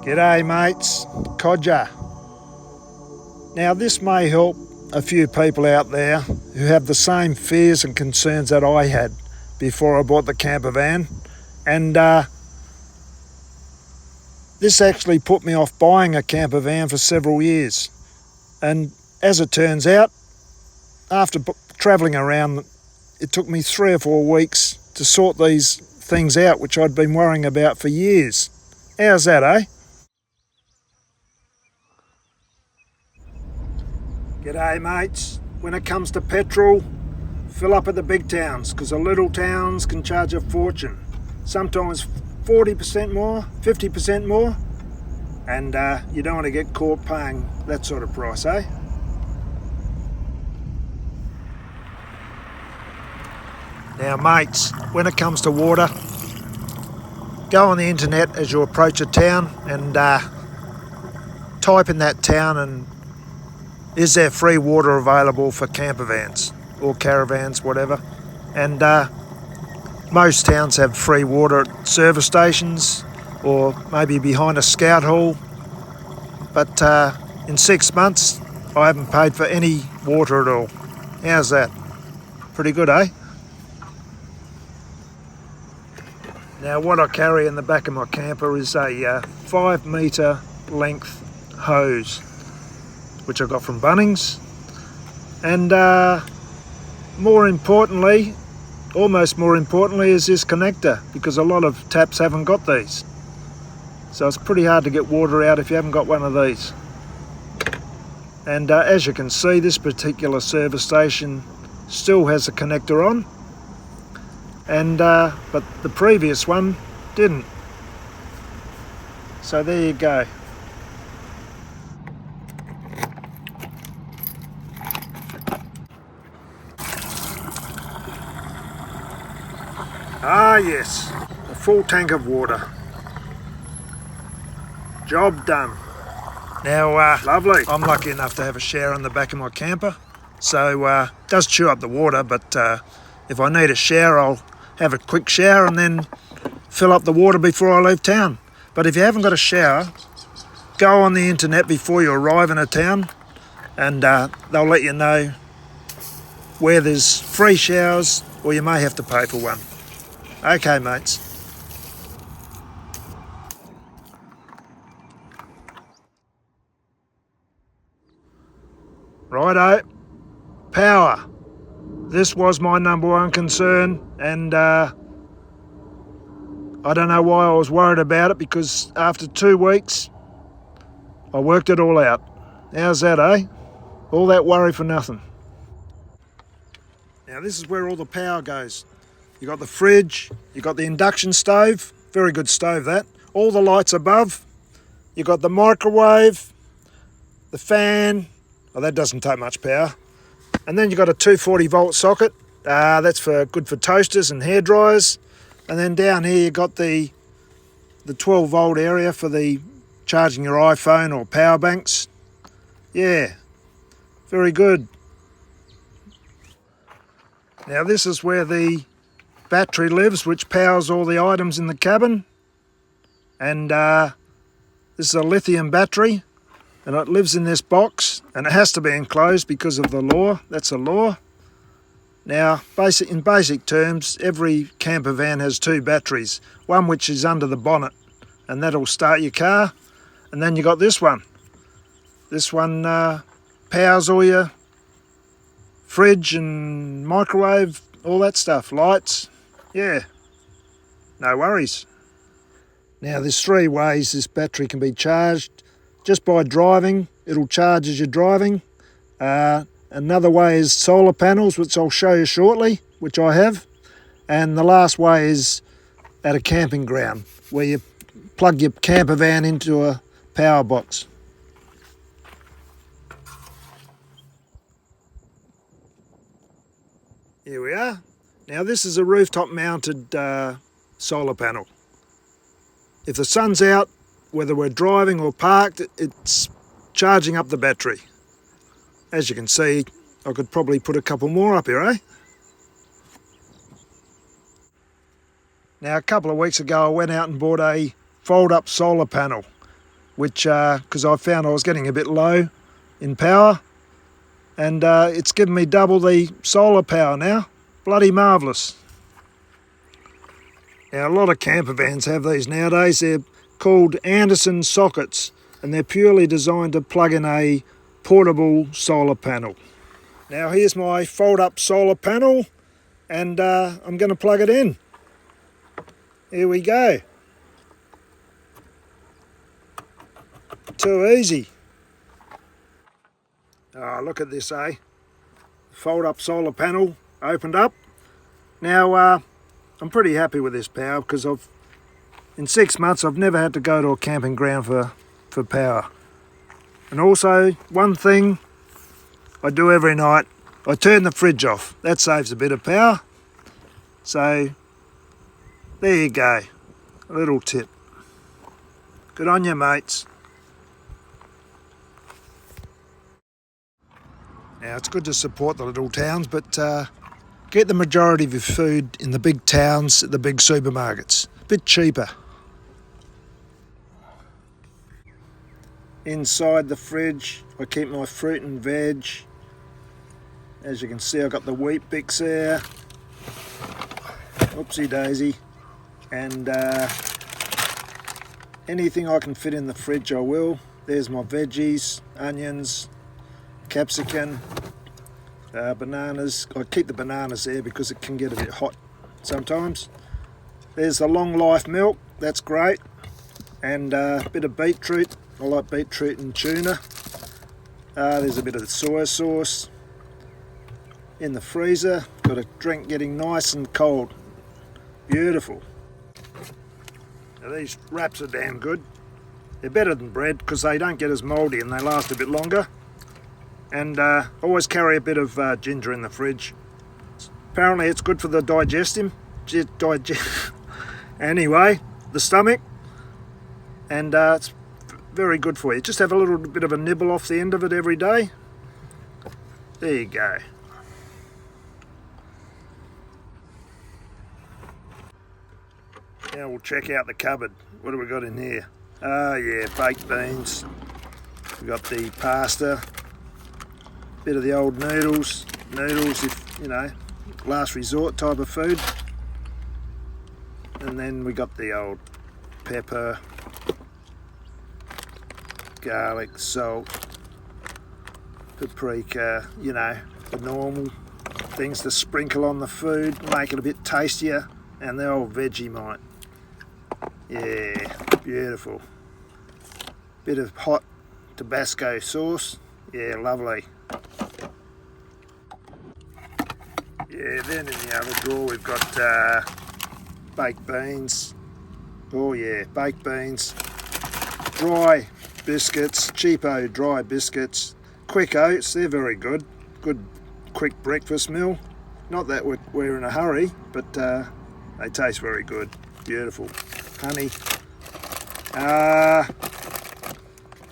G'day mates, Codger. Now this may help a few people out there who have the same fears and concerns that I had before I bought the camper van, and this actually put me off buying a camper van for several years. And as it turns out, after travelling around, it took me 3 or 4 weeks to sort these things out which I'd been worrying about for years. How's that, eh? G'day mates. When it comes to petrol, fill up at the big towns, because the little towns can charge a fortune. Sometimes 40% more, 50% more, and you don't want to get caught paying that sort of price, eh? Now mates, when it comes to water, go on the internet as you approach a town and type in that town and is there free water available for camper vans or caravans, whatever. And most towns have free water at service stations or maybe behind a scout hall. But in 6 months, I haven't paid for any water at all. How's that? Pretty good, eh? Now what I carry in the back of my camper is a 5 metre length hose, which I got from Bunnings. And almost more importantly is this connector, because a lot of taps haven't got these. So it's pretty hard to get water out if you haven't got one of these. And as you can see, this particular service station still has a connector on, and but the previous one didn't. So there you go. Ah yes, a full tank of water. Job done. Now, lovely. I'm lucky enough to have a shower in the back of my camper, so it does chew up the water, but if I need a shower, I'll have a quick shower and then fill up the water before I leave town. But if you haven't got a shower, go on the internet before you arrive in a town, and they'll let you know where there's free showers or you may have to pay for one. Okay, mates. Righto, power. This was my number one concern, and I don't know why I was worried about it, because after 2 weeks, I worked it all out. How's that, eh? All that worry for nothing. Now this is where all the power goes. You got the fridge, you got the induction stove, very good stove that. All the lights above. You got the microwave, the fan. Oh, that doesn't take much power. And then you got a 240 volt socket. That's good for toasters and hair dryers. And then down here you got the 12 volt area for the charging your iPhone or power banks. Yeah, very good. Now this is where the battery lives, which powers all the items in the cabin. And this is a lithium battery, and it lives in this box, and it has to be enclosed because of the law. That's a law. Now, in basic terms, every camper van has 2 batteries. One which is under the bonnet, and that'll start your car. And then you got this one. This one powers all your fridge and microwave, all that stuff, lights. Yeah, no worries. Now there's 3 ways this battery can be charged. Just by driving, it'll charge as you're driving. Another way is solar panels, which I'll show you shortly, which I have. And the last way is at a camping ground, where you plug your camper van into a power box. Here we are. Now this is a rooftop mounted solar panel. If the sun's out, whether we're driving or parked, it's charging up the battery. As you can see, I could probably put a couple more up here, eh? Now a couple of weeks ago I went out and bought a fold-up solar panel. which because I found I was getting a bit low in power, and it's given me double the solar power now. Bloody marvellous. Now, a lot of camper vans have these nowadays. They're called Anderson sockets, and they're purely designed to plug in a portable solar panel. Now here's my fold-up solar panel, and I'm going to plug it in. Here we go. Too easy. Oh, look at this, eh? Fold-up solar panel opened up. Now I'm pretty happy with this power, because in 6 months I've never had to go to a camping ground for power. And also, one thing I do every night, I turn the fridge off. That saves a bit of power. So there you go, a little tip. Good on you, mates. Now, it's good to support the little towns, but get the majority of your food in the big towns at the big supermarkets. A bit cheaper. Inside the fridge, I keep my fruit and veg. As you can see, I've got the Wheat Bix there. Oopsie daisy. And anything I can fit in the fridge I will. There's my veggies, onions, capsicum, bananas. I keep the bananas there because it can get a bit hot sometimes. There's the long life milk, that's great. And a bit of beetroot. I like beetroot and tuna. There's a bit of soy sauce in the freezer. Got a drink getting nice and cold. Beautiful. Now, these wraps are damn good. They're better than bread because they don't get as mouldy and they last a bit longer. And always carry a bit of ginger in the fridge. Apparently it's good for the anyway, the stomach. And it's very good for you. Just have a little bit of a nibble off the end of it every day. There you go. Now we'll check out the cupboard. What have we got in here? Oh yeah, baked beans. We've got the pasta. Bit of the old noodles. Noodles, if you know, last resort type of food. And then we got the old pepper, garlic, salt, paprika, you know, the normal things to sprinkle on the food, make it a bit tastier, and the old Vegemite. Yeah, beautiful. Bit of hot Tabasco sauce. Yeah, lovely. Yeah, then in the other drawer we've got baked beans. Oh yeah, baked beans. Dry biscuits, cheapo dry biscuits. Quick oats, they're very good. Good quick breakfast meal. Not that we're in a hurry, but they taste very good. Beautiful. Honey.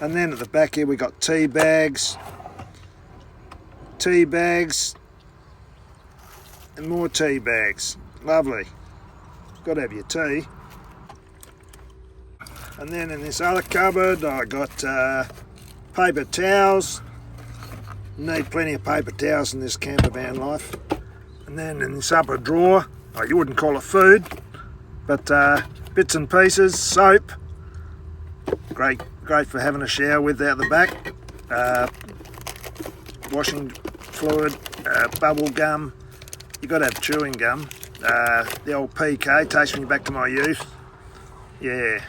And then at the back here we got tea bags. Tea bags. And more tea bags. Lovely. Got to have your tea. And then in this other cupboard I got paper towels. Need plenty of paper towels in this camper van life. And then in this upper drawer, oh, you wouldn't call it food, but bits and pieces, soap. Great for having a shower with out the back. Washing fluid, bubble gum. You got to have chewing gum. The old PK takes me back to my youth. Yeah,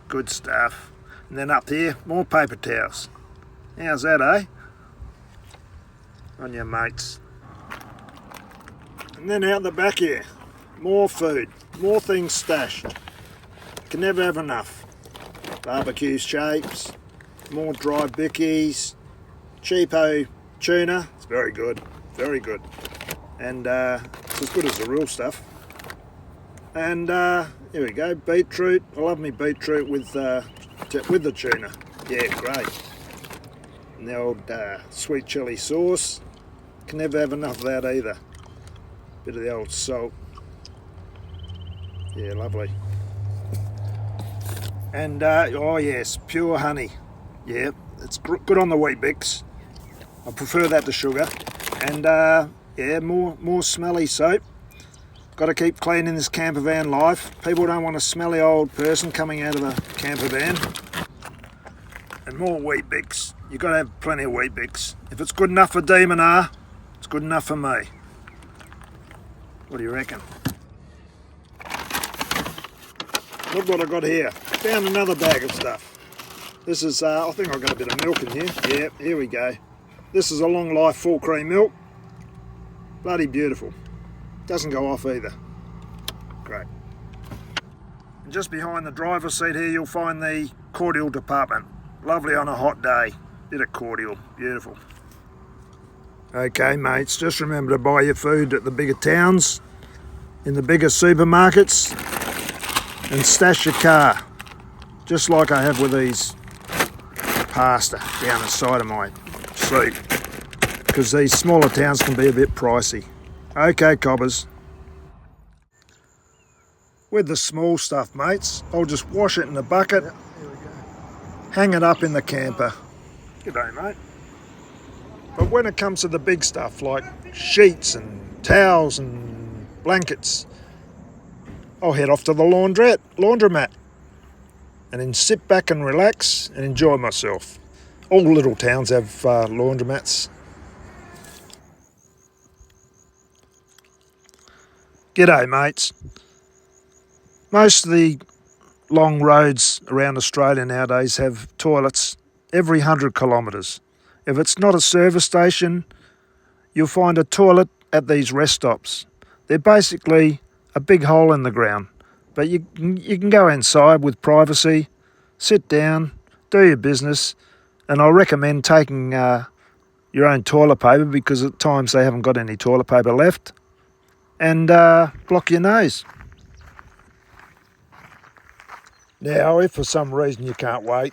good stuff. And then up here, more paper towels. How's that, eh? On your mates. And then out the back here, more food, more things stashed. Can never have enough. Barbecue shapes, more dry bickies, cheapo tuna. It's very good, very good. And it's as good as the real stuff. And here we go, beetroot. I love me beetroot with the tuna. Yeah, great. And the old sweet chilli sauce. Can never have enough of that either. Bit of the old salt. Yeah, lovely. And oh yes, pure honey. Yeah, it's good on the Weet-Bix. I prefer that to sugar. And yeah, more smelly soap. Got to keep cleaning this camper van life. People don't want a smelly old person coming out of a camper van. And more Weet-Bix. You've got to have plenty of Weet-Bix. If it's good enough for Demon R, it's good enough for me. What do you reckon? Look what I got here. Found another bag of stuff. This is, I think I've got a bit of milk in here. Yeah, here we go. This is a long life full cream milk. Bloody beautiful. Doesn't go off either. Great. And just behind the driver's seat here you'll find the cordial department. Lovely on a hot day. Bit of cordial. Beautiful. Okay mates, just remember to buy your food at the bigger towns, in the bigger supermarkets, and stash your car. Just like I have with these pasta down the side of my seat. Because these smaller towns can be a bit pricey. Okay cobbers. With the small stuff mates, I'll just wash it in a bucket, yep, here we go. Hang it up in the camper. G'day mate. But when it comes to the big stuff like sheets and towels and blankets, I'll head off to the laundromat and then sit back and relax and enjoy myself. All little towns have laundromats. G'day mates. Most of the long roads around Australia nowadays have toilets every 100 kilometres. If it's not a service station, you'll find a toilet at these rest stops. They're basically a big hole in the ground, but you can go inside with privacy, sit down, do your business, and I recommend taking your own toilet paper because at times they haven't got any toilet paper left, and block your nose. Now, if for some reason you can't wait,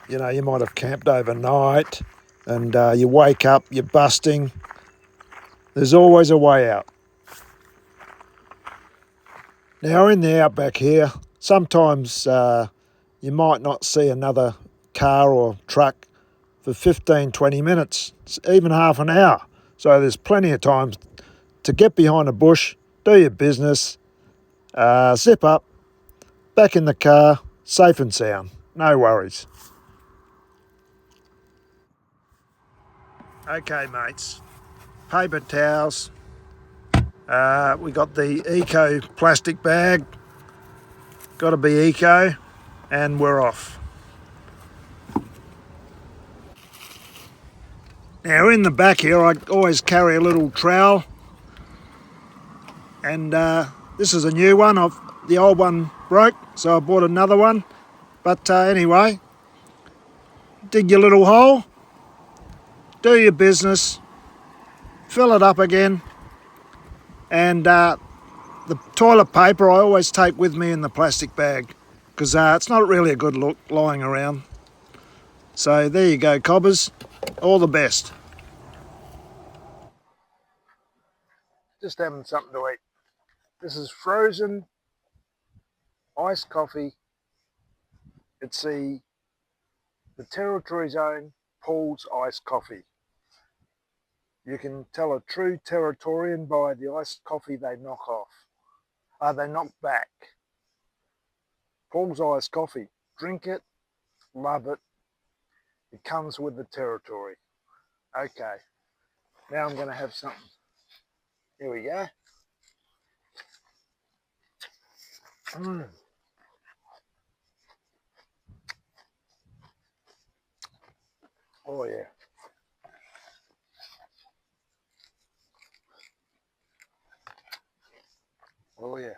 you know, you might have camped overnight and you wake up, you're busting, there's always a way out. Now, in the outback here, sometimes you might not see another car or truck for 15, 20 minutes, even half an hour. So there's plenty of time to get behind a bush, do your business, zip up, back in the car, safe and sound, no worries. Okay mates, paper towels, we got the eco plastic bag, got to be eco, and we're off. Now in the back here I always carry a little trowel, and this is a new one. The old one broke, so I bought another one. But anyway, dig your little hole, do your business, fill it up again, and the toilet paper I always take with me in the plastic bag because it's not really a good look lying around. So there you go cobbers, all the best. Just having something to eat. This is frozen iced coffee. It's the Territory's own Paul's iced coffee. You can tell a true Territorian by the iced coffee they knock off. They knock back. Paul's iced coffee. Drink it, love it. It comes with the territory. Okay, now I'm going to have something. Here we go. Oh yeah. Oh yeah.